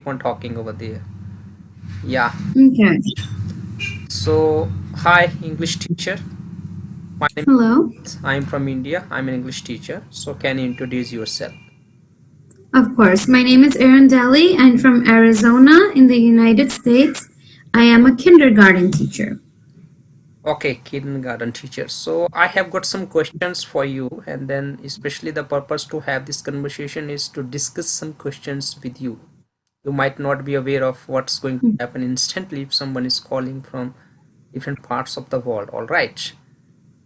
on talking over there. Yeah. Okay. So, hi, English teacher. My name Hello. is I'm from India. I'm an English teacher. So, can you introduce yourself? Of course. My name is Erin Daly. I'm from Arizona in the United States. I am a kindergarten teacher. Okay, kindergarten teacher. So, I have got some questions for you, and then, especially, the purpose to have this conversation is to discuss some questions with you. You might not be aware of what's going to happen instantly if someone is calling from different parts of the world. All right.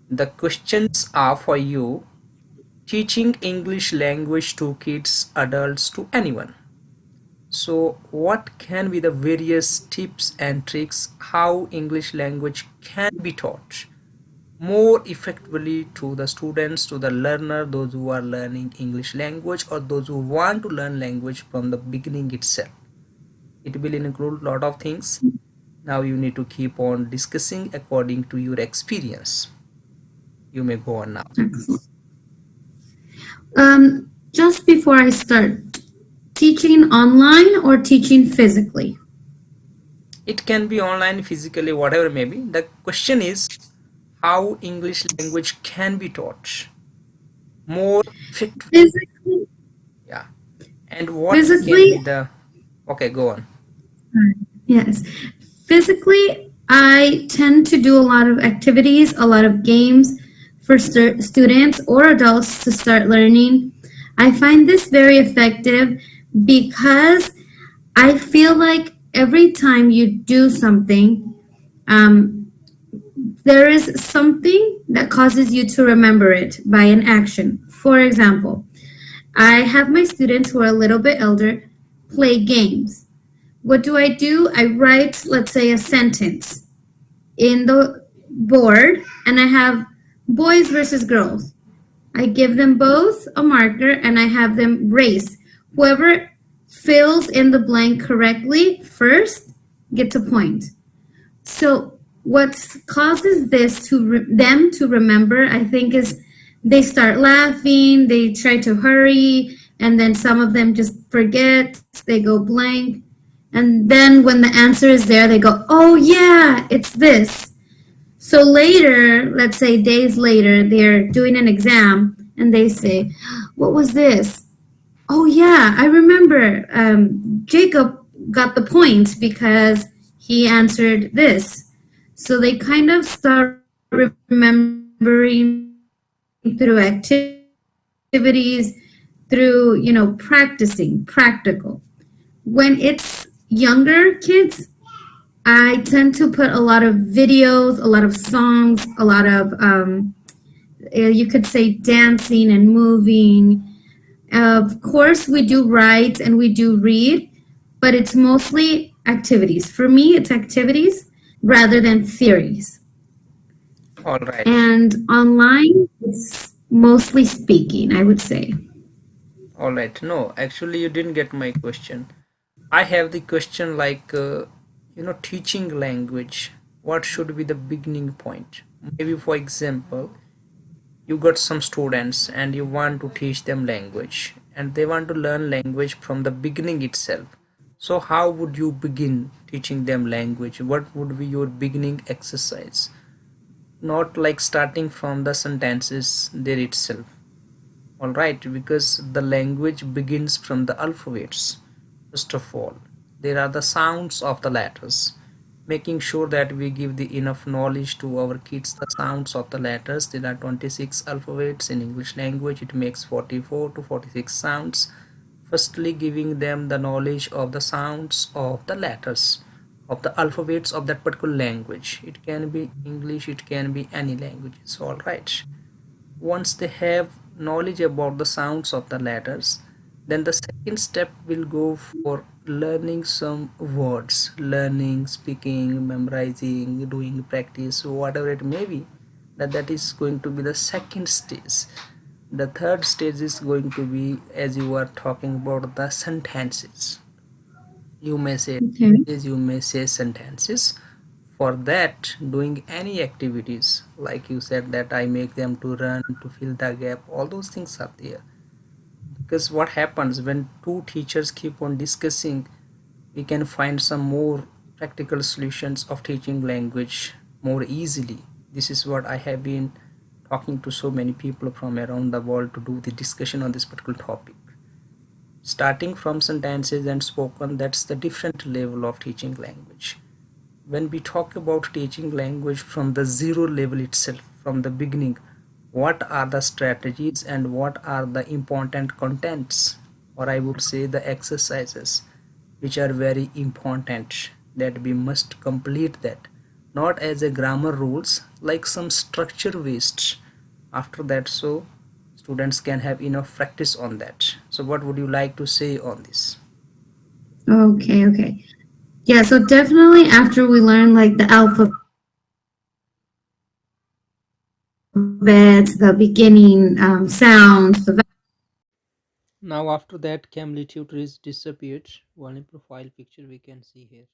The questions are for you. Teaching English language to kids, adults, to anyone. So, what can be the various tips and tricks how English language can be taught more effectively to the students, to the learner, those who are learning English language or those who want to learn language from the beginning itself? It will include a lot of things. Now you need to keep on discussing according to your experience. You may go on now. Excellent. Just before I start, teaching online or teaching physically? It can be online, physically, whatever may be. The question is how English language can be taught more effectively. Physically. Yeah. And what can be Physically, the, okay, go on. yes. Physically, I tend to do a lot of activities, a lot of games for students or adults to start learning. I find this very effective because I feel like every time you do something, um, there is something that causes you to remember it by an action. For example, I have my students who are a little bit elder play games. What do? I write, let's say, a sentence in the board, and I have boys versus girls. I give them both a marker and I have them race. Whoever fills in the blank correctly first gets a point. So what causes this to them to remember, I think, is they start laughing, they try to hurry, and then some of them just forget, they go blank. And then when the answer is there, they go, oh yeah, it's this. So later, let's say days later, they're doing an exam and they say, what was this? Oh yeah, I remember. Jacob got the point because he answered this. So they kind of start remembering through activities, through practicing, practical. When it's younger kids, I tend to put a lot of videos, a lot of songs, a lot of you could say dancing and moving. Of course, we do write and we do read, but it's mostly activities. For me, it's activities rather than theories. All right. And online, it's mostly speaking, I would say. All right. No, actually, you didn't get my question. I have the question like, teaching language. What should be the beginning point? Maybe, for example, you got some students and you want to teach them language and they want to learn language from the beginning itself. So how would you begin teaching them language? What would be your beginning exercise? Not like starting from the sentences there itself. All right, because the language begins from the alphabets. First of all, there are the sounds of the letters. Making sure that we give the enough knowledge to our kids the sounds of the letters. There are 26 alphabets in English language. It makes 44 to 46 sounds. Firstly, giving them the knowledge of the sounds of the letters of the alphabets of that particular language. It can be English, it can be any languages. All right. Once they have knowledge about the sounds of the letters, then the second step will go for learning some words, learning, speaking, memorizing, doing practice, whatever it may be. That is going to be the second stage. The third stage is going to be, as you are talking about, the sentences. You may say Okay. you may say sentences. For that, doing any activities, like you said that I make them to run, to fill the gap, all those things are there. Because what happens when two teachers keep on discussing we can find some more practical solutions of teaching language more easily. This is what I have been talking to so many people from around the world to do the discussion on this particular topic. Starting from sentences and spoken, that's the different level of teaching language. When we talk about teaching language from the zero level itself, from the beginning, what are the strategies and what are the important contents, or I would say the exercises, which are very important that we must complete that, not as a grammar rules like some structure waste after that, so students can have enough practice on that. So what would you like to say on this? Okay, okay. Yeah, so definitely after we learn like the alphabet, the beginning sounds, the Now after that, Camly Tutor is disappeared. Only profile picture we can see here.